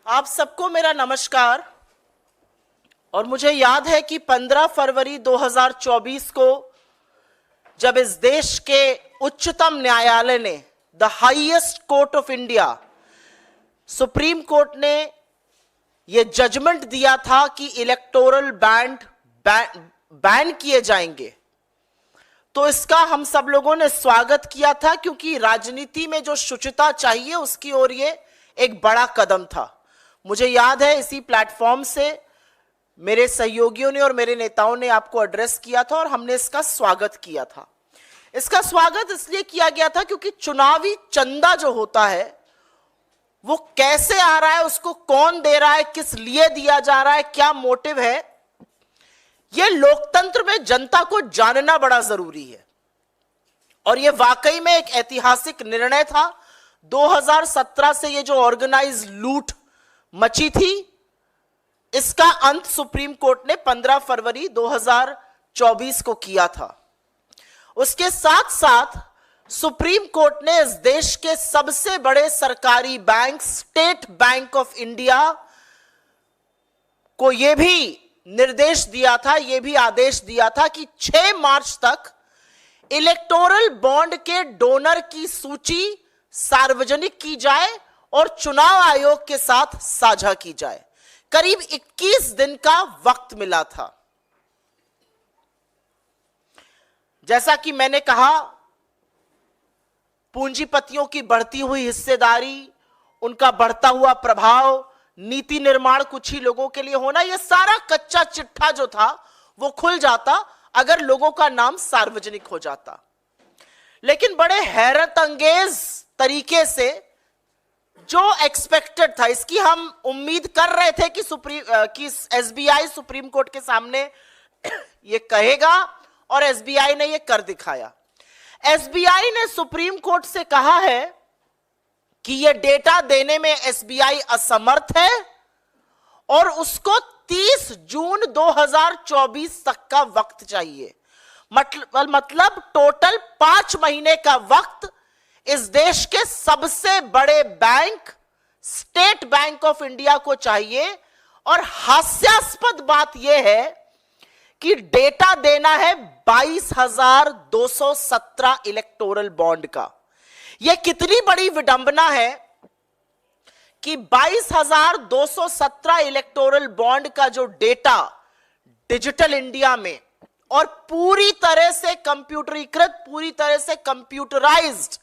आप सबको मेरा नमस्कार। और मुझे याद है कि 15 फरवरी 2024 को जब इस देश के उच्चतम न्यायालय ने, the highest court of India, supreme court ने यह जजमेंट दिया था कि इलेक्टोरल बॉन्ड बैन किए जाएंगे, तो इसका हम सब लोगों ने स्वागत किया था, क्योंकि राजनीति में जो शुचिता चाहिए उसकी ओर ये एक बड़ा कदम था। मुझे याद है इसी प्लेटफॉर्म से मेरे सहयोगियों ने और मेरे नेताओं ने आपको एड्रेस किया था और हमने इसका स्वागत किया था। इसका स्वागत इसलिए किया गया था क्योंकि चुनावी चंदा जो होता है वो कैसे आ रहा है, उसको कौन दे रहा है, किस लिए दिया जा रहा है, क्या मोटिव है, यह लोकतंत्र में जनता को जानना बड़ा जरूरी है। और यह वाकई में एक ऐतिहासिक निर्णय था। 2017 से यह जो ऑर्गेनाइज लूट मची थी, इसका अंत सुप्रीम कोर्ट ने 15 फरवरी 2024 को किया था। उसके साथ साथ सुप्रीम कोर्ट ने इस देश के सबसे बड़े सरकारी bank, state bank of India को यह भी निर्देश दिया था, यह भी आदेश दिया था कि 6 मार्च तक इलेक्टोरल बॉन्ड के डोनर की सूची सार्वजनिक की जाए और चुनाव आयोग के साथ साझा की जाए। करीब 21 दिन का वक्त मिला था। जैसा कि मैंने कहा, पूंजीपतियों की बढ़ती हुई हिस्सेदारी, उनका बढ़ता हुआ प्रभाव, नीति निर्माण कुछ ही लोगों के लिए होना, यह सारा कच्चा चिट्ठा जो था वो खुल जाता अगर लोगों का नाम सार्वजनिक हो जाता। लेकिन बड़े हैरत अंगेज तरीके से जो एक्सपेक्टेड था, इसकी हम उम्मीद कर रहे थे कि एसबीआई सुप्रीम कोर्ट के सामने ये कहेगा, और एसबीआई ने ये कर दिखाया। एसबीआई ने सुप्रीम कोर्ट से कहा है कि ये डेटा देने में एसबीआई असमर्थ है और उसको 30 जून 2024 तक का वक्त चाहिए। मतलब टोटल 5 महीने का वक्त इस देश के सबसे बड़े bank, state bank of India को चाहिए। और हास्यास्पद बात यह है कि डेटा देना है 22,217 इलेक्टोरल बॉन्ड का। यह कितनी बड़ी विडंबना है कि 22,217 इलेक्टोरल बॉन्ड का जो डेटा डिजिटल इंडिया में और पूरी तरह से कंप्यूटरीकृत, पूरी तरह से कंप्यूटराइज्ड,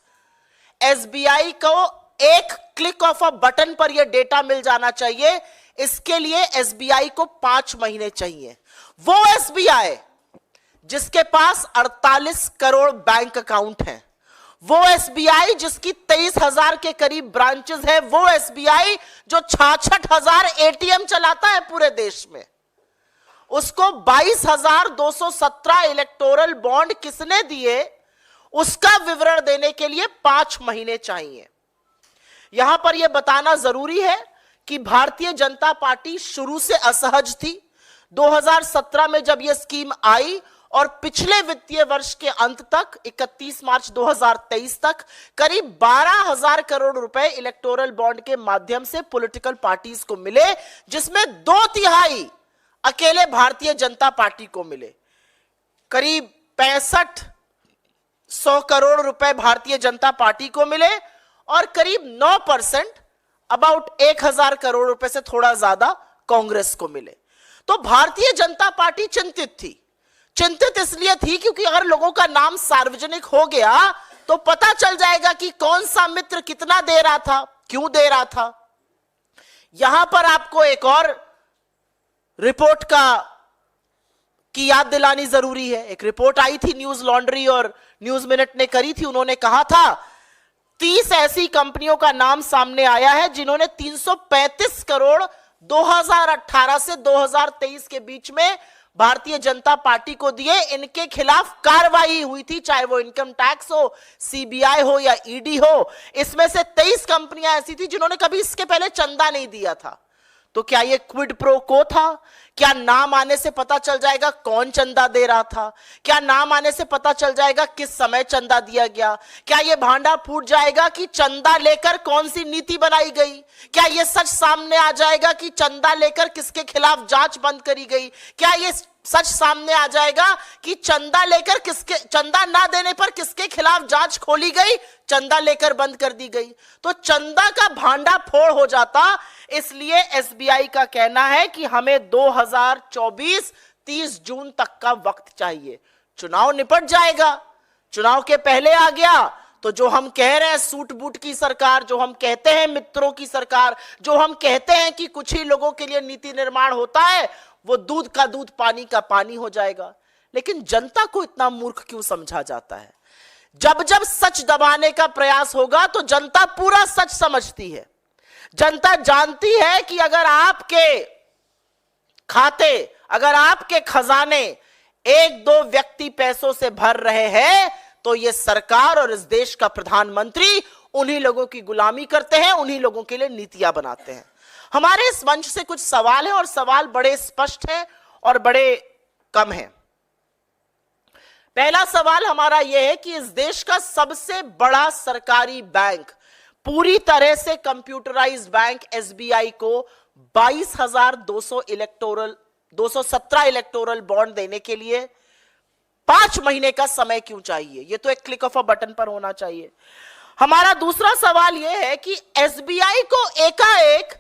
एसबीआई को एक क्लिक ऑफ अ बटन पर यह डेटा मिल जाना चाहिए। इसके लिए एसबीआई को 5 महीने चाहिए। वो एसबीआई जिसके पास 48 करोड़ बैंक अकाउंट हैं, वो एसबीआई जिसकी 23,000 के करीब ब्रांचेस है, वो एसबीआई जो 66,000 एटीएम चलाता है पूरे देश में, उसको 22,217 इलेक्टोरल बॉन्ड किसने दिए, उसका विवरण देने के लिए 5 महीने चाहिए। यहां पर यह बताना जरूरी है कि भारतीय जनता पार्टी शुरू से असहज थी। 2017 में जब यह स्कीम आई और पिछले वित्तीय वर्ष के अंत तक 31 मार्च 2023 तक करीब 12,000 करोड़ रुपए इलेक्टोरल बॉन्ड के माध्यम से पॉलिटिकल पार्टीज को मिले, जिसमें 2/3 अकेले भारतीय जनता पार्टी को मिले। करीब 6500 करोड़ रुपए भारतीय जनता पार्टी को मिले और करीब 9%, अबाउट 1,000 करोड़ रुपए से थोड़ा ज्यादा कांग्रेस को मिले। तो भारतीय जनता पार्टी चिंतित थी। चिंतित इसलिए थी क्योंकि अगर लोगों का नाम सार्वजनिक हो गया तो पता चल जाएगा कि कौन सा मित्र कितना दे रहा था, क्यों दे रहा था। यहां पर आपको एक और रिपोर्ट की याद दिलानी जरूरी है। एक रिपोर्ट आई थी, न्यूज लॉन्ड्री और न्यूज मिनट ने करी थी। उन्होंने कहा था 30 ऐसी कंपनियों का नाम सामने आया है जिन्होंने 335 करोड़ 2018 से 2023 के बीच में भारतीय जनता पार्टी को दिए। इनके खिलाफ कार्रवाई हुई थी, चाहे वो इनकम टैक्स हो, सीबीआई हो या ईडी हो। इसमें से 23 कंपनियां ऐसी थी जिन्होंने कभी इसके पहले चंदा नहीं दिया था। तो क्या ये क्विड प्रो को था? क्या नाम आने से पता चल जाएगा कौन चंदा दे रहा था? क्या नाम आने से पता चल जाएगा किस समय चंदा दिया गया? क्या ये भांडा फूट जाएगा कि चंदा लेकर कौन सी नीति बनाई गई? क्या ये सच सामने आ जाएगा कि चंदा लेकर किसके खिलाफ जांच बंद करी गई? क्या ये सच सामने आ जाएगा कि चंदा लेकर चंदा ना देने पर किसके खिलाफ जांच खोली गई, चंदा लेकर बंद कर दी गई? तो चंदा का भांडा फोड़ हो जाता। इसलिए एसबीआई का कहना है कि हमें 2024 30 जून तक का वक्त चाहिए। चुनाव निपट जाएगा, चुनाव के पहले आ गया तो जो हम कह रहे हैं सूट बूट की सरकार, जो हम कहते हैं मित्रों की सरकार, जो हम कहते हैं कि कुछ ही लोगों के लिए नीति निर्माण होता है, वो दूध का दूध पानी का पानी हो जाएगा। लेकिन जनता को इतना मूर्ख क्यों समझा जाता है? जब जब सच दबाने का प्रयास होगा तो जनता पूरा सच समझती है। जनता जानती है कि अगर आपके खाते, अगर आपके खजाने एक दो व्यक्ति पैसों से भर रहे हैं तो ये सरकार और इस देश का प्रधानमंत्री उन्हीं लोगों की गुलामी करते हैं, उन्हीं लोगों के लिए नीतियां बनाते हैं। हमारे इस मंच से कुछ सवाल हैं और सवाल बड़े स्पष्ट हैं और बड़े कम हैं। पहला सवाल हमारा यह है कि इस देश का सबसे बड़ा सरकारी बैंक, पूरी तरह से कंप्यूटराइज्ड बैंक एसबीआई को 22,217 इलेक्टोरल बॉन्ड देने के लिए 5 महीने का समय क्यों चाहिए? यह तो एक क्लिक ऑफ अ बटन पर होना चाहिए। हमारा दूसरा सवाल यह है कि एसबीआई को एकाएक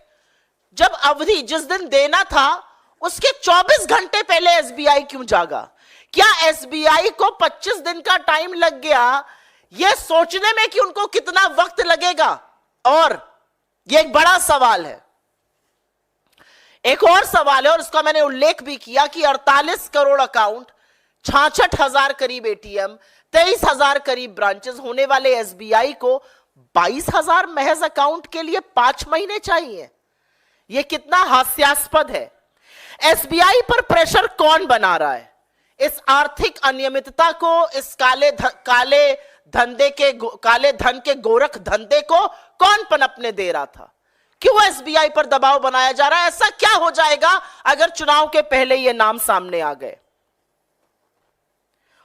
जब अवधि जिस दिन देना था उसके 24 घंटे पहले एसबीआई क्यों जागा? क्या एसबीआई को 25 दिन का टाइम लग गया यह सोचने में कि उनको कितना वक्त लगेगा? और यह एक बड़ा सवाल है। एक और सवाल है और उसका मैंने उल्लेख भी किया कि 48 करोड़ अकाउंट, 66,000 करीब एटीएम, 23,000 करीब ब्रांचेस होने वाले एसबीआई को 22,000 महज अकाउंट के लिए 5 महीने चाहिए। यह कितना हास्यास्पद है। एसबीआई पर प्रेशर कौन बना रहा है? इस आर्थिक अनियमितता को, इस काले धन के गोरख धंधे को कौन पनपने दे रहा था? क्यों एसबीआई पर दबाव बनाया जा रहा है? ऐसा क्या हो जाएगा अगर चुनाव के पहले ये नाम सामने आ गए?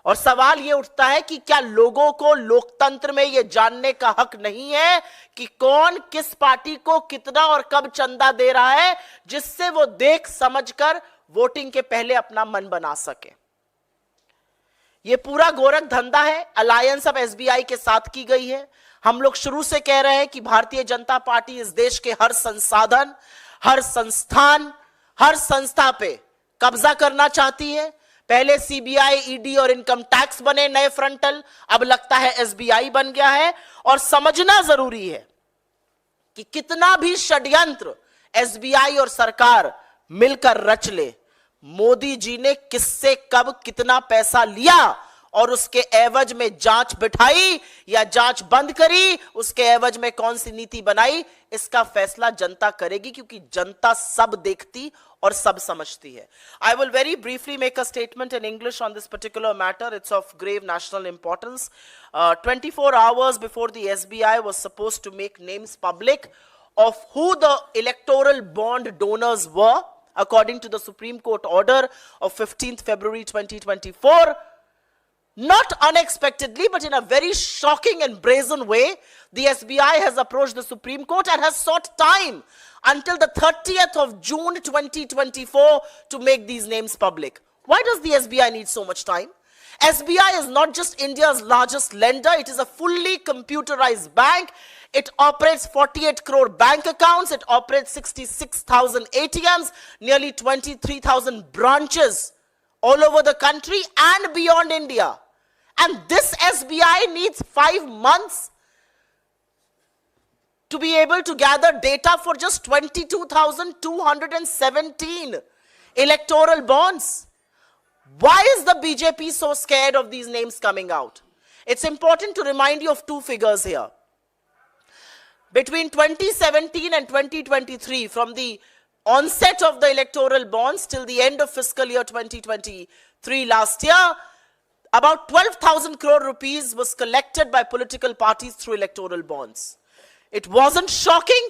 और सवाल यह उठता है कि क्या लोगों को लोकतंत्र में यह जानने का हक नहीं है कि कौन किस पार्टी को कितना और कब चंदा दे रहा है, जिससे वो देख समझकर वोटिंग के पहले अपना मन बना सके? यह पूरा गोरख धंधा है। अलायंस अब एसबीआई के साथ की गई है। हम लोग शुरू से कह रहे हैं कि भारतीय जनता पार्टी इस देश के हर संसाधन, हर संस्थान, हर संस्था पे कब्जा करना चाहती है। पहले सीबीआई, ईडी और इनकम टैक्स बने नए फ्रंटल, अब लगता है एसबीआई बन गया है। और समझना जरूरी है कि कितना भी षड्यंत्र एसबीआई और सरकार मिलकर रच ले, मोदी जी ने किससे कब कितना पैसा लिया और उसके एवज में जांच बिठाई या जांच बंद करी, उसके एवज में कौन सी नीति बनाई, इसका फैसला जनता करेगी, क्योंकि जनता सब देखती और सब समझती है। I will very briefly make a statement in English on this particular matter. It's of grave national importance. 24 hours before the SBI was supposed to make names public of who the electoral bond donors were, according to the Supreme Court order of 15th February 2024, not unexpectedly, but in a very shocking and brazen way, the SBI has approached the Supreme Court and has sought time until the 30th of June 2024 to make these names public. Why does the SBI need so much time? SBI is not just India's largest lender, it is a fully computerized bank. It operates 48 crore bank accounts, it operates 66,000 ATMs, nearly 23,000 branches all over the country and beyond India. And this SBI needs 5 months to be able to gather data for just 22,217 electoral bonds. Why is the BJP so scared of these names coming out? It's important to remind you of two figures here. Between 2017 and 2023, from the onset of the electoral bonds till the end of fiscal year 2023 last year, about 12,000 crore rupees was collected by political parties through electoral bonds. It wasn't shocking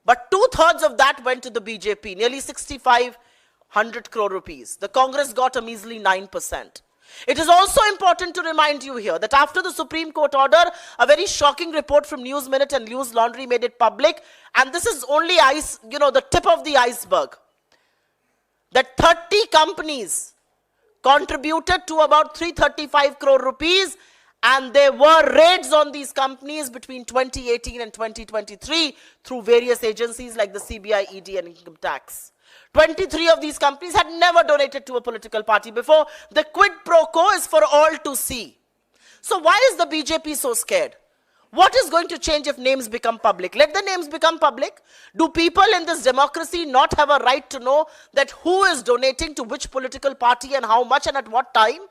But 2/3 of that went to the BJP, nearly 6,500 crore rupees. The Congress got a measly 9%. It is also important to remind you here that after the Supreme Court order, a very shocking report from News Minute and News Laundry made it public, and this is only the tip of the iceberg, that 30 companies contributed to about 335 crore rupees, and there were raids on these companies between 2018 and 2023 through various agencies like the CBI, ED, and Income Tax. 23 of these companies had never donated to a political party before. The quid pro quo is for all to see. So why is the BJP so scared? What is going to change if names become public? Let the names become public. Do people in this democracy not have a right to know that who is donating to which political party and how much and at what time?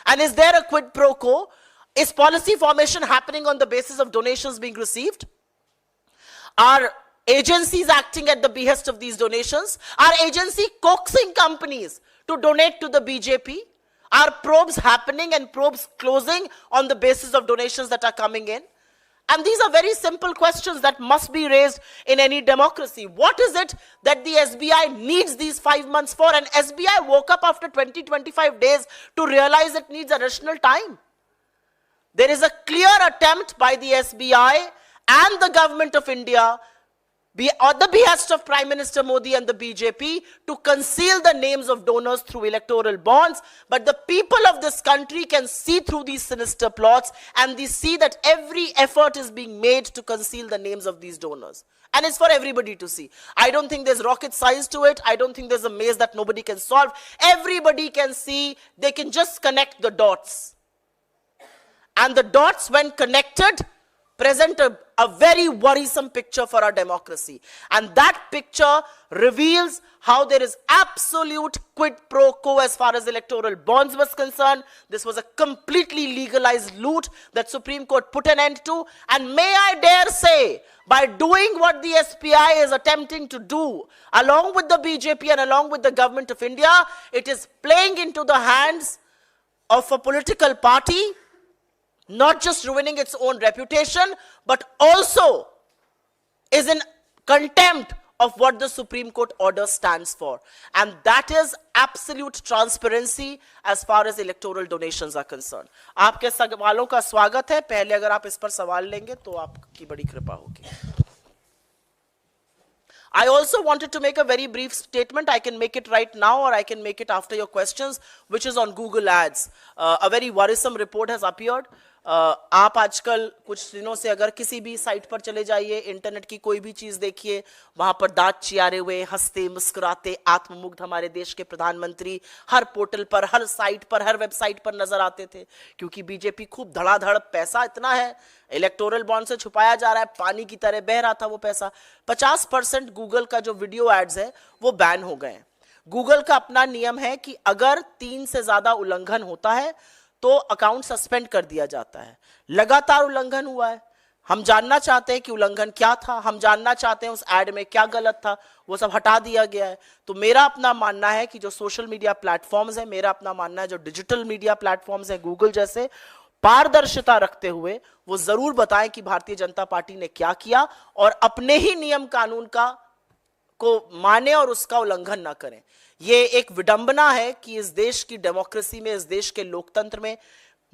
And is there a quid pro quo? Is policy formation happening on the basis of donations being received? Are agencies acting at the behest of these donations? Are agencies coaxing companies to donate to the BJP? Are probes happening and probes closing on the basis of donations that are coming in? And these are very simple questions that must be raised in any democracy. What is it that the SBI needs these 5 months for? And SBI woke up after 20-25 days to realize it needs additional time. There is a clear attempt by the SBI and the government of India, at the behest of Prime Minister Modi and the BJP, to conceal the names of donors through electoral bonds. But the people of this country can see through these sinister plots, and they see that every effort is being made to conceal the names of these donors. And it's for everybody to see. I don't think there's rocket science to it. I don't think there's a maze that nobody can solve. Everybody can see. They can just connect the dots. And the dots, when connected, present a very worrisome picture for our democracy. And that picture reveals how there is absolute quid pro quo as far as electoral bonds was concerned. This was a completely legalized loot that Supreme Court put an end to. And may I dare say, by doing what the SBI is attempting to do, along with the BJP and along with the government of India, it is playing into the hands of a political party, not just ruining its own reputation, but also is in contempt of what the Supreme Court order stands for. And that is absolute transparency as far as electoral donations are concerned. आपके सवालों का स्वागत है. पहले अगर आप इस पर सवाल लेंगे तो आपकी बड़ी कृपा होगी. I also wanted to make a very brief statement. I can make it right now or I can make it after your questions, which is on Google Ads. A very worrisome report has appeared. आप आजकल कुछ दिनों से अगर किसी भी site पर चले जाइए, इंटरनेट की कोई भी चीज देखिए, वहां पर दांत चियारे हुए, हंसते मुस्कुराते, आत्ममुग्ध हमारे देश के प्रधानमंत्री हर पोर्टल पर, हर साइट पर, हर वेबसाइट पर नजर आते थे. क्योंकि बीजेपी खूब धड़ाधड़ पैसा इतना है, इलेक्टोरल बॉन्ड से छुपाया जा रहा है, पानी की तरह बह रहा था वो पैसा. 50% गूगल का जो वीडियो एड्स है वो बैन हो गए. गूगल का अपना नियम है कि अगर 3 से ज्यादा उल्लंघन होता है तो अकाउंट सस्पेंड कर दिया जाता है. लगातार उल्लंघन हुआ है. हम जानना चाहते हैं कि उल्लंघन क्या था, हम जानना चाहते हैं उस एड में क्या गलत था, वो सब हटा दिया गया है. तो मेरा अपना मानना है कि जो सोशल मीडिया प्लेटफॉर्म्स है, मेरा अपना मानना है जो डिजिटल मीडिया प्लेटफॉर्म्स है गूगल जैसे, पारदर्शिता रखते हुए वो जरूर बताएं कि भारतीय जनता पार्टी ने क्या किया और अपने ही नियम कानून को माने और उसका उल्लंघन ना करें. ये एक विडंबना है कि इस देश की डेमोक्रेसी में, इस देश के लोकतंत्र में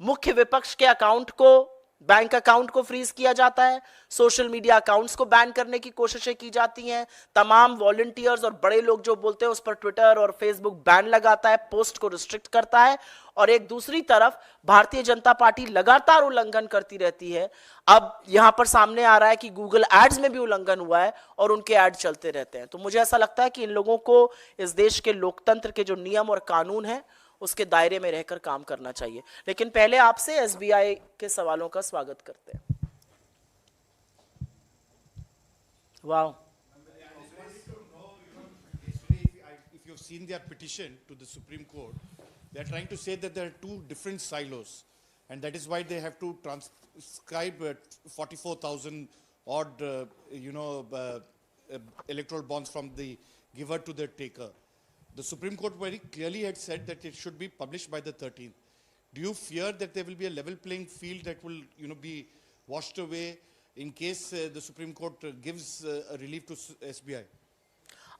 मुख्य विपक्ष के अकाउंट को, बैंक अकाउंट को फ्रीज किया जाता है, सोशल मीडिया अकाउंट्स को बैन करने की कोशिशें की जाती हैं, तमाम वॉलंटियर्स और बड़े लोग जो बोलते हैं उस पर ट्विटर और फेसबुक बैन लगाता है, पोस्ट को रिस्ट्रिक्ट करता है, और एक दूसरी तरफ भारतीय जनता पार्टी लगातार उल्लंघन करती रहती है. अब यहां पर सामने आ रहा है कि गूगल एड्स में भी उल्लंघन हुआ है और उनके एड चलते रहते हैं. तो मुझे ऐसा लगता है कि इन लोगों को इस देश के लोकतंत्र के जो नियम और कानून है उसके दायरे में रहकर काम करना चाहिए. लेकिन पहले आपसे एसबीआई के सवालों का स्वागत करते हैं. वाह. If you've seen their petition to the Supreme Court, they're trying to say that there are two different silos, and that is why they have to transcribe 44,000 odd, electoral bonds from the giver to the taker. The Supreme Court very clearly had said that it should be published by the 13th. Do you fear that there will be a level playing field that will, be washed away in case the Supreme Court gives a relief to SBI?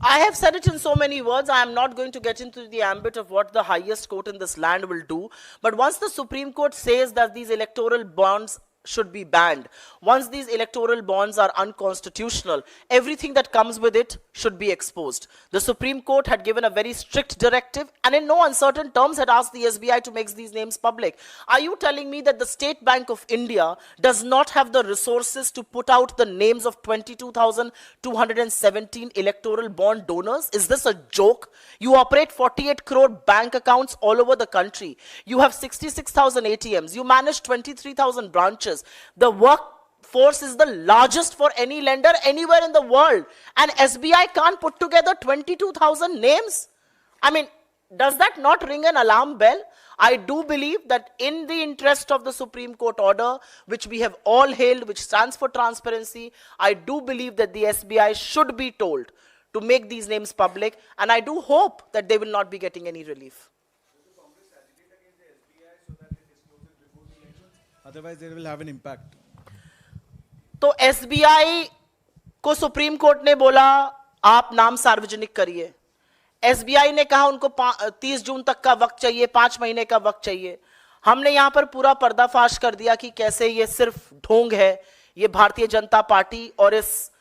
I have said it in so many words. I am not going to get into the ambit of what the highest court in this land will do. But once the Supreme Court says that these electoral bonds should be banned, once these electoral bonds are unconstitutional, everything that comes with it should be exposed. The Supreme Court had given a very strict directive and in no uncertain terms had asked the SBI to make these names public. Are you telling me that the State Bank of India does not have the resources to put out the names of 22,217 electoral bond donors? Is this a joke? You operate 48 crore bank accounts all over the country. You have 66,000 ATMs. You manage 23,000 branches. The workforce is the largest for any lender anywhere in the world. And SBI can't put together 22,000 names? I mean, does that not ring an alarm bell? I do believe that in the interest of the Supreme Court order, which we have all hailed, which stands for transparency, I do believe that the SBI should be told to make these names public. And I do hope that they will not be getting any relief. Otherwise, they will have an impact. तो SBI को supreme court ने बोला आप नाम सार्वजनिक करिए. SBI ने कहा उनको 30 जून तक का वक्त चाहिए, 5 महीने का वक्त चाहिए. हमने यहां पर पूरा पर्दाफाश कर दिया कि कैसे ये सिर्फ ढोंग है, ये भारतीय जनता पार्टी और इस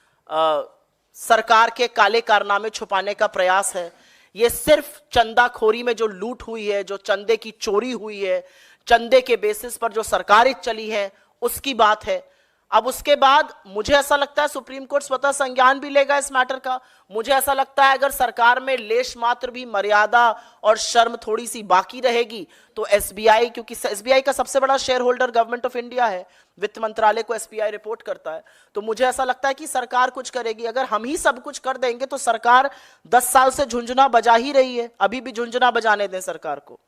सरकार के काले कारनामे छुपाने का प्रयास है. ये सिर्फ चंदाखोरी में जो लूट हुई है, जो चंदे की चोरी हुई है, चंदे के बेसिस पर जो सरकारें चली है, उसकी बात है. अब उसके बाद मुझे ऐसा लगता है सुप्रीम कोर्ट स्वतः संज्ञान भी लेगा इस मैटर का. मुझे ऐसा लगता है अगर सरकार में लेश मात्र भी मर्यादा और शर्म थोड़ी सी बाकी रहेगी तो एसबीआई, क्योंकि एसबीआई का सबसे बड़ा share holder government of India है, वित्त मंत्रालय को एसबीआई रिपोर्ट करता है, तो मुझे ऐसा लगता है कि सरकार कुछ करेगी. अगर हम ही सब कुछ कर देंगे तो सरकार 10 साल से झुंझुना बजा ही रही है, अभी भी झुंझुना बजाने दें सरकार को.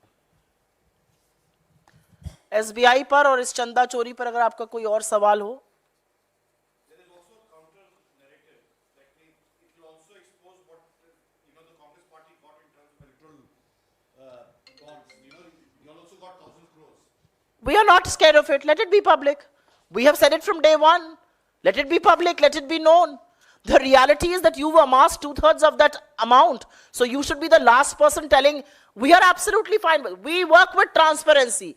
एसबीआई पर और इस चंदा चोरी पर अगर आपका कोई और सवाल हो. We are not scared of it. Let it be public. We have said it from day one. Let it be public. Let it be known. The reality is that you've amassed 2/3 of that amount. So you should be the last person telling, we are absolutely fine. We work with transparency.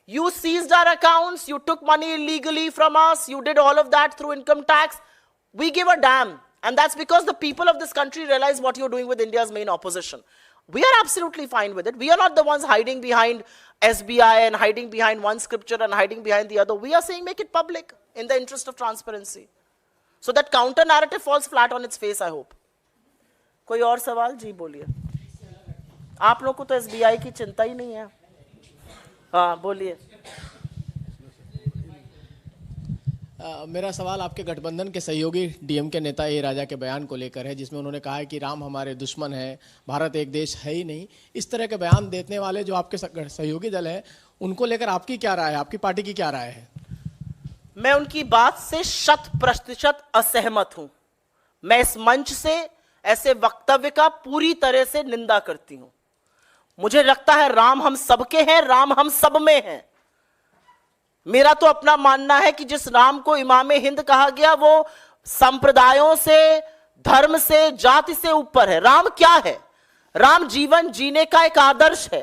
You seized our accounts. You took money illegally from us. You did all of that through income tax. We give a damn. And that's because the people of this country realize what you're doing with India's main opposition. We are absolutely fine with it. We are not the ones hiding behind SBI and hiding behind one scripture and hiding behind the other. We are saying make it public in the interest of transparency. So that counter narrative falls flat on its face, I hope. कोई और सवाल? जी बोलिए. आप लोग को तो SBI की चिंता ही नहीं है. हाँ बोलिए. मेरा सवाल आपके गठबंधन के सहयोगी डीएम के नेता ए राजा के बयान को लेकर है, जिसमें उन्होंने कहा है कि राम हमारे दुश्मन है, भारत एक देश है ही नहीं. इस तरह के बयान देने वाले जो आपके सहयोगी दल है, उनको लेकर आपकी क्या राय है, आपकी पार्टी की क्या राय है? मैं उनकी बात से 100% असहमत हूं. मैं इस मंच से ऐसे वक्तव्य का पूरी तरह से निंदा करती हूं. मुझे लगता है राम हम सबके हैं, राम हम सब में हैं. मेरा तो अपना मानना है कि जिस राम को इमाम हिंद कहा गया वो संप्रदायों से, धर्म से, जाति से ऊपर है. राम क्या है? राम जीवन जीने का एक आदर्श है.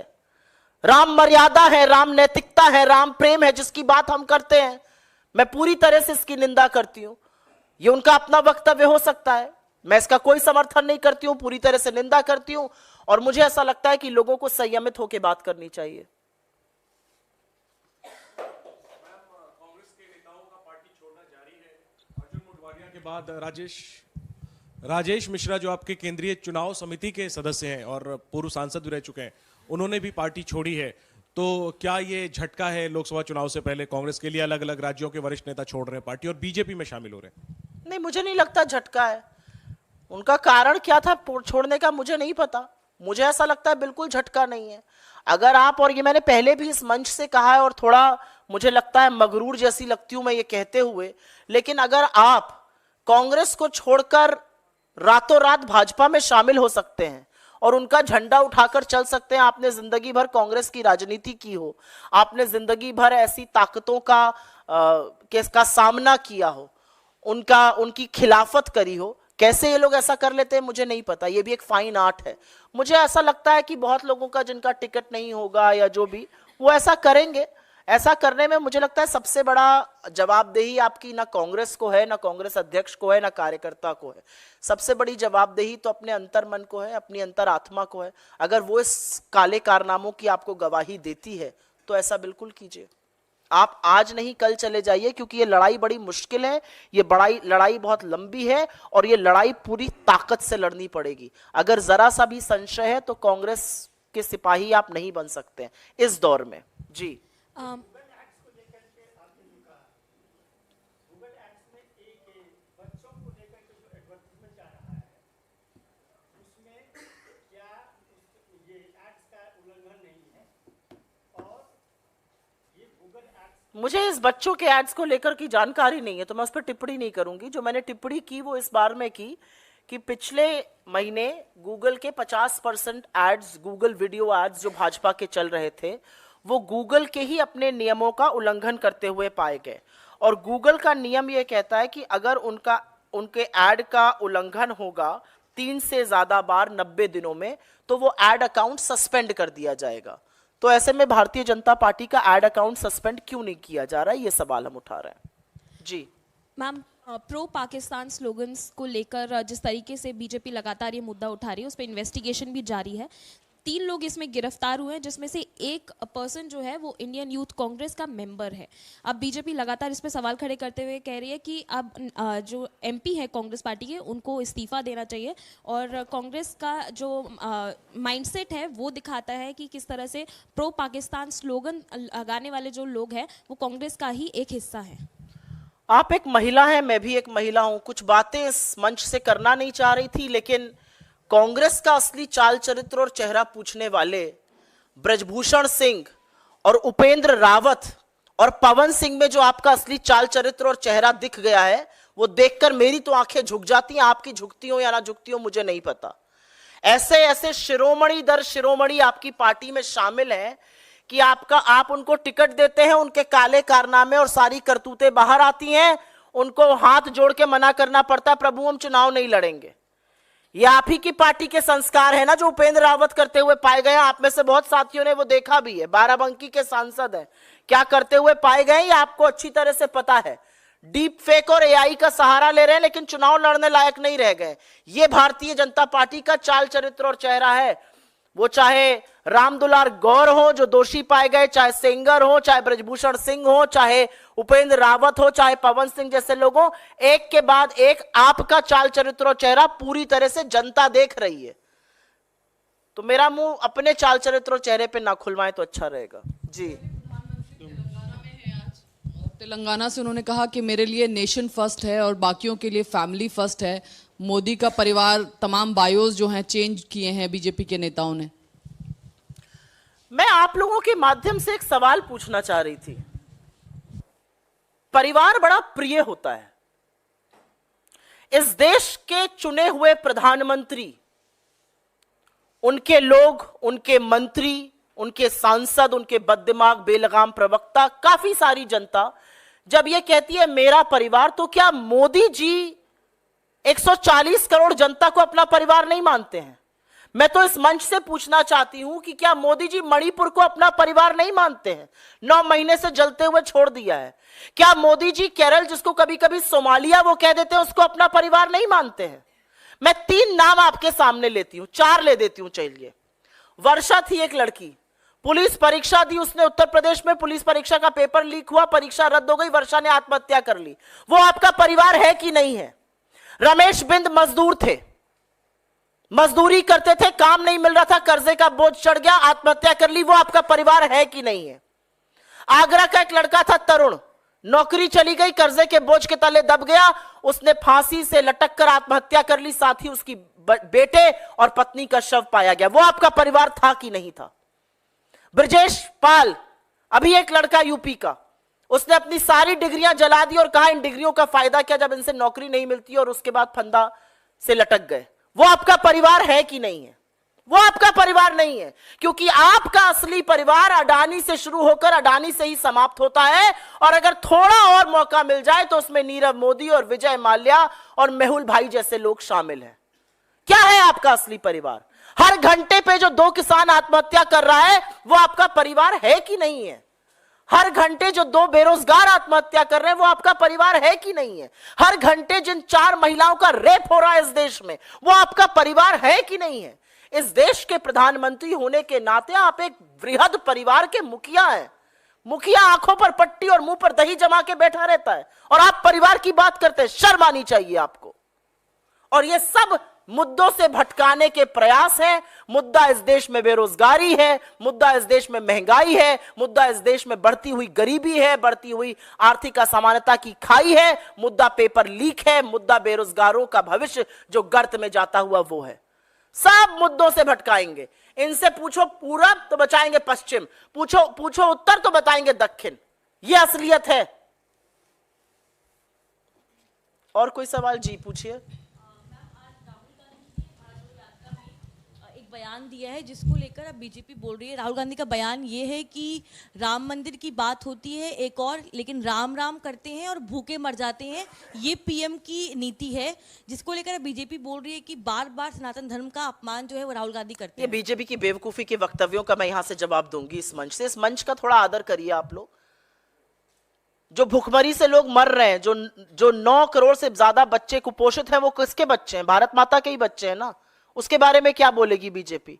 राम मर्यादा है, राम नैतिकता है, राम प्रेम है, जिसकी बात हम करते हैं. मैं पूरी तरह से इसकी निंदा करती हूं. ये उनका अपना वक्तव्य हो सकता है, मैं इसका कोई समर्थन नहीं करती हूं, पूरी तरह से निंदा करती हूं. और मुझे ऐसा लगता है कि लोगों को संयमित होकर बात करनी चाहिए. के बाद राजेश मिश्रा जो आपके केंद्रीय चुनाव समिति के सदस्य हैं और पूर्व सांसद भी रह चुके हैं, उन्होंने भी पार्टी छोड़ी है. तो क्या ये झटका है लोकसभा चुनाव से पहले कांग्रेस के लिए? अलग अलग राज्यों के वरिष्ठ नेता छोड़ रहे हैं पार्टी और बीजेपी में शामिल हो रहे हैं. नहीं, मुझे नहीं लगता झटका है. उनका कारण क्या था छोड़ने का मुझे नहीं पता. मुझे ऐसा लगता है बिल्कुल झटका नहीं है. अगर आप, और ये मैंने पहले भी इस मंच से कहा है और थोड़ा मुझे लगता है मगरूर जैसी लगती हूं मैं ये कहते हुए, लेकिन अगर आप कांग्रेस को छोड़कर रातों रात भाजपा में शामिल हो सकते हैं और उनका झंडा उठाकर चल सकते हैं, आपने जिंदगी भर कांग्रेस की राजनीति की हो, आपने जिंदगी भर ऐसी ताकतों का सामना किया हो, उनकी खिलाफत करी हो। कैसे ये लोग ऐसा कर लेते हैं मुझे नहीं पता, ये भी एक फाइन आर्ट है। मुझे ऐसा लगता है कि बहुत लोगों का जिनका टिकट नहीं होगा या जो भी, वो ऐसा करेंगे। ऐसा करने में मुझे लगता है सबसे बड़ा जवाबदेही आपकी ना कांग्रेस को है, ना कांग्रेस अध्यक्ष को है, ना कार्यकर्ता को है। सबसे बड़ी जवाबदेही तो अपने अंतर मन को है, अपनी अंतर आत्मा को है। अगर वो इस काले कारनामों की आपको गवाही देती है तो ऐसा बिल्कुल कीजिए। आप आज नहीं कल चले जाइए, क्योंकि ये लड़ाई बड़ी मुश्किल है, ये लड़ाई बहुत लंबी है और ये लड़ाई पूरी ताकत से लड़नी पड़ेगी। अगर जरा सा भी संशय है तो कांग्रेस के सिपाही आप नहीं बन सकते इस दौर में। जी मुझे इस बच्चों के एड्स को लेकर की जानकारी नहीं है, तो मैं उस पर टिप्पणी नहीं करूंगी। जो मैंने टिप्पणी की वो इस बार में की कि पिछले महीने गूगल के 50% एड्स, गूगल वीडियो एड्स जो भाजपा के चल रहे थे, वो गूगल के ही अपने नियमों का उल्लंघन करते हुए पाए गए। और गूगल का नियम ये कहता है कि अगर उनके एड का उल्लंघन होगा 3 से ज्यादा बार 90 दिनों में, तो वो एड अकाउंट सस्पेंड कर दिया जाएगा। तो ऐसे में भारतीय जनता पार्टी का एड अकाउंट सस्पेंड क्यों नहीं किया जा रहा है, ये सवाल हम उठा रहे हैं। जी मैम, प्रो पाकिस्तान स्लोगन्स को लेकर जिस तरीके से बीजेपी लगातार ये मुद्दा उठा रही है, उस पर इन्वेस्टिगेशन भी जारी है। 3 लोग इसमें गिरफ्तार हुए हैं, जिसमें से एक पर्सन जो है वो इंडियन यूथ कांग्रेस का मेंबर है। अब बीजेपी लगातार इस पर सवाल खड़े करते हुए कह रही है कि अब जो एमपी है कांग्रेस पार्टी के, उनको इस्तीफा देना चाहिए। और कांग्रेस का जो माइंडसेट है वो दिखाता है कि किस तरह से प्रो पाकिस्तान स्लोगन लगाने वाले जो लोग हैं वो कांग्रेस का ही एक हिस्सा है। आप एक महिला हैं, मैं भी एक महिला हूं। कुछ बातें इस मंच से करना नहीं चाह रही थी, लेकिन कांग्रेस का असली चाल चरित्र और चेहरा पूछने वाले ब्रजभूषण सिंह और उपेंद्र रावत और पवन सिंह में जो आपका असली चाल चरित्र और चेहरा दिख गया है, वो देखकर मेरी तो आंखें झुक जाती हैं। आपकी झुकती हो या ना झुकती हो मुझे नहीं पता। ऐसे ऐसे शिरोमणि दर शिरोमणि आपकी पार्टी में शामिल हैं कि आप उनको टिकट देते हैं, उनके काले कारनामे और सारी करतूतें बाहर आती हैं, उनको हाथ जोड़ के मना करना पड़ता है, प्रभु हम चुनाव नहीं लड़ेंगे। ये आप ही की पार्टी के संस्कार है ना जो उपेंद्र रावत करते हुए पाए गए। आप में से बहुत साथियों ने वो देखा भी है, बाराबंकी के सांसद हैं, क्या करते हुए पाए गए ये आपको अच्छी तरह से पता है। डीप फेक और एआई का सहारा ले रहे हैं, लेकिन चुनाव लड़ने लायक नहीं रह गए। ये भारतीय जनता पार्टी का चाल चरित्र और चेहरा है। वो चाहे रामदुलार गौर हो जो दोषी पाए गए, चाहे सेंगर हो, चाहे ब्रजभूषण सिंह हो, चाहे उपेंद्र रावत हो, चाहे पवन सिंह जैसे लोगों, एक के बाद एक आपका चाल चरित्र और चेहरा पूरी तरह से जनता देख रही है। तो मेरा मुंह अपने चाल चरित्र और चेहरे पे ना खुलवाएं तो अच्छा रहेगा। जी तेलंगाना से उन्होंने कहा कि मेरे लिए नेशन फर्स्ट है और बाकियों के लिए फैमिली फर्स्ट है। मोदी का परिवार, तमाम बायोस जो हैं चेंज किए हैं बीजेपी के नेताओं ने। मैं आप लोगों के माध्यम से एक सवाल पूछना चाह रही थी। परिवार बड़ा प्रिय होता है। इस देश के चुने हुए प्रधानमंत्री, उनके लोग, उनके मंत्री, उनके सांसद, उनके बददिमाग बेलगाम प्रवक्ता, काफी सारी जनता जब यह कहती है मेरा परिवार, तो क्या मोदी जी 140 करोड़ जनता को अपना परिवार नहीं मानते हैं? मैं तो इस मंच से पूछना चाहती हूं कि क्या मोदी जी मणिपुर को अपना परिवार नहीं मानते हैं? 9 महीने से जलते हुए छोड़ दिया है। क्या मोदी जी केरल, जिसको कभी कभी सोमालिया वो कह देते हैं, उसको अपना परिवार नहीं मानते हैं? मैं 3 नाम आपके सामने लेती हूं, 4 ले देती हूं। चलिए, वर्षा थी एक लड़की, पुलिस परीक्षा दी उसने। उत्तर प्रदेश में पुलिस परीक्षा का पेपर लीक हुआ, परीक्षा रद्द हो गई, वर्षा ने आत्महत्या कर ली। वो आपका परिवार है कि नहीं है? रमेश बिंद मजदूर थे, मजदूरी करते थे, काम नहीं मिल रहा था, कर्जे का बोझ चढ़ गया, आत्महत्या कर ली। वो आपका परिवार है कि नहीं है? आगरा का एक लड़का था तरुण, नौकरी चली गई, कर्जे के बोझ के तले दब गया, उसने फांसी से लटक कर आत्महत्या कर ली, साथ ही उसकी बेटे और पत्नी का शव पाया गया। वो आपका परिवार था कि नहीं था? ब्रजेश पाल, अभी एक लड़का यूपी का, उसने अपनी सारी डिग्रियां जला दी और कहा इन डिग्रियों का फायदा क्या जब इनसे नौकरी नहीं मिलती, और उसके बाद फंदा से लटक गए। वो आपका परिवार है कि नहीं है? वो आपका परिवार नहीं है, क्योंकि आपका असली परिवार अडानी से शुरू होकर अडानी से ही समाप्त होता है। और अगर थोड़ा और मौका मिल जाए तो उसमें नीरव मोदी और विजय माल्या और मेहुल भाई जैसे लोग शामिल हैं। क्या है आपका असली परिवार? हर घंटे पे जो 2 किसान आत्महत्या कर रहा है वो आपका परिवार है कि नहीं है? हर घंटे जो 2 बेरोजगार आत्महत्या कर रहे हैं वो आपका परिवार है कि नहीं है? हर घंटे जिन 4 महिलाओं का रेप हो रहा है इस देश में वो आपका परिवार है कि नहीं है? इस देश के प्रधानमंत्री होने के नाते आप एक वृहद परिवार के मुखिया हैं। मुखिया आंखों पर पट्टी और मुंह पर दही जमा के बैठा रहता है और आप परिवार की बात करते हैं। शर्म आनी चाहिए आपको। और ये सब मुद्दों से भटकाने के प्रयास हैं। मुद्दा इस देश में बेरोजगारी है, मुद्दा इस देश में महंगाई है, मुद्दा इस देश में बढ़ती हुई गरीबी है, बढ़ती हुई आर्थिक असमानता की खाई है, मुद्दा पेपर लीक है, मुद्दा बेरोजगारों का भविष्य जो गर्त में जाता हुआ वो है। सब मुद्दों से भटकाएंगे। इनसे पूछो पूरब तो बचाएंगे पश्चिम, पूछो उत्तर तो बताएंगे दक्षिण। यह असलियत है। और कोई सवाल? जी पूछिए। एक बयान दिया है जिसको लेकर अब बीजेपी बोल रही है। राहुल गांधी का बयान ये है कि राम मंदिर की बात होती है एक और, लेकिन राम राम करते हैं और भूखे मर जाते हैं। ये पीएम की नीति है, जिसको लेकर बीजेपी बोल रही है कि बार बार सनातन धर्म का अपमान जो है वो राहुल गांधी करते हैं। ये बीजेपी की बेवकूफी के वक्तव्यों का मैं यहां से जवाब दूंगी इस मंच से। इस मंच का थोड़ा आदर करिए आप लोग। जो भूखमरी से लोग मर रहे हैं, जो 9 करोड़ से ज्यादा बच्चे कुपोषित हैं, वो किसके बच्चे हैं? भारत माता के ही बच्चे हैं ना। उसके बारे में क्या बोलेगी बीजेपी?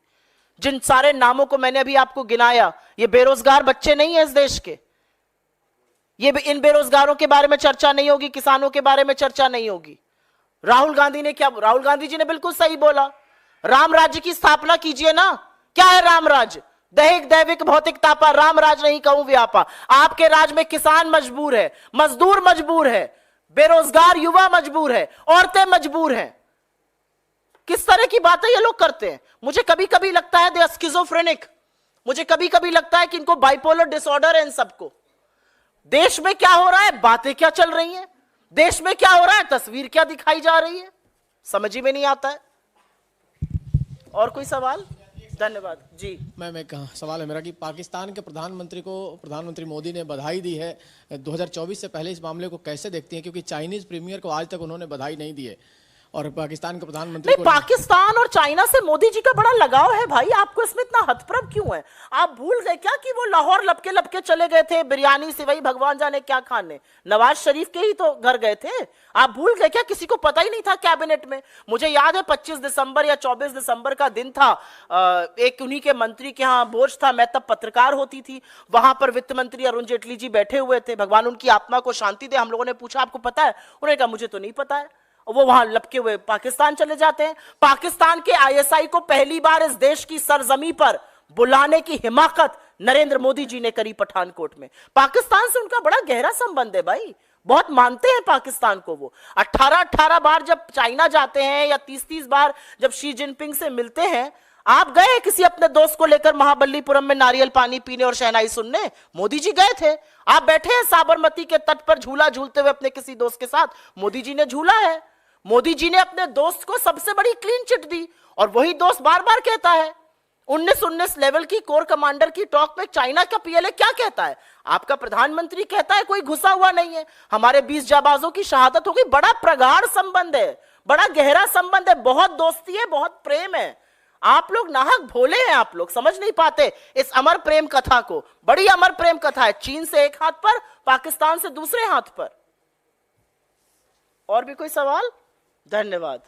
जिन सारे नामों को मैंने अभी आपको गिनाया, ये बेरोजगार बच्चे नहीं है इस देश के। ये इन बेरोजगारों के बारे में चर्चा नहीं होगी, किसानों के बारे में चर्चा नहीं होगी। राहुल गांधी ने क्या? राहुल गांधी जी ने बिल्कुल सही बोला, राम राज्य की स्थापना कीजिए ना। क्या है राम राज्य? दैहिक दैविक भौतिक तापा, राम राज नहीं कहूं व्यापा। आपके राज में किसान मजबूर है, मजदूर मजबूर है, बेरोजगार युवा मजबूर है, औरतें मजबूर हैं। किस तरह की बातें ये लोग करते हैं? मुझे कभी कभी लगता है दे आर स्किज़ोफ्रेनिक। मुझे कभी कभी लगता है कि इनको बाइपोलर डिसऑर्डर है इन सबको। देश में क्या हो रहा है, बातें क्या चल रही हैं, देश में क्या हो रहा है, तस्वीर क्या दिखाई जा रही है, समझ ही में नहीं आता है। और कोई सवाल? धन्यवाद जी। मैं कहा सवाल है मेरा कि पाकिस्तान के प्रधानमंत्री को प्रधानमंत्री मोदी ने बधाई दी है 2024 से पहले। इस मामले को कैसे देखती हैं? क्योंकि चाइनीज प्रीमियर को आज तक उन्होंने बधाई नहीं दी है और पाकिस्तान के प्रधानमंत्री को पाकिस्तान और चाइना से मोदी जी का बड़ा लगाव है भाई। आपको इसमें इतना हतप्रभ क्यों है? आप भूल गए क्या कि वो लाहौर लपके लपके चले गए थे बिरयानी सिवई भगवान जाने क्या खाने? नवाज शरीफ के ही तो घर गए थे। आप भूल गए क्या? किसी को पता ही नहीं था कैबिनेट में। मुझे याद है 25 दिसंबर या 24 दिसंबर का दिन था, एक उन्हीं के मंत्री के यहाँ भोज था, मैं तब पत्रकार होती थी। वहां पर वित्त मंत्री अरुण जेटली जी बैठे हुए थे, भगवान उनकी आत्मा को शांति दे। हम लोगों ने पूछा आपको पता है? उन्होंने कहा मुझे तो नहीं पता है। वो वहां लपके हुए पाकिस्तान चले जाते हैं। पाकिस्तान के आईएसआई को पहली बार इस देश की सरजमी पर बुलाने की हिमाकत नरेंद्र मोदी जी ने करी पठानकोट में। पाकिस्तान से उनका बड़ा गहरा संबंध है भाई, बहुत मानते हैं पाकिस्तान को। वो 18 बार जब चाइना जाते हैं या 30 बार जब शी जिनपिंग से मिलते हैं। आप गए किसी अपने दोस्त को लेकर महाबलीपुरम में नारियल पानी पीने और शहनाई सुनने? मोदी जी गए थे। आप बैठे हैं साबरमती के तट पर झूला झूलते हुए अपने किसी दोस्त के साथ, मोदी जी ने झूला है। मोदी जी ने अपने दोस्त को सबसे बड़ी क्लीन चिट दी और वही दोस्त बार बार कहता है 19 लेवल की कोर कमांडर की टॉक में चाइना का पीएलए क्या कहता है? आपका प्रधानमंत्री कहता है कोई घुसा हुआ नहीं है, हमारे 20 जाबाजों की शहादत हो गई। बड़ा प्रगाढ़ संबंध है, बड़ा गहरा संबंध है, बहुत दोस्ती है, बहुत प्रेम है। आप लोग नाहक भोले हैं, आप लोग समझ नहीं पाते इस अमर प्रेम कथा को। बड़ी अमर प्रेम कथा है, चीन से एक हाथ पर, पाकिस्तान से दूसरे हाथ पर। और भी कोई सवाल? धन्यवाद।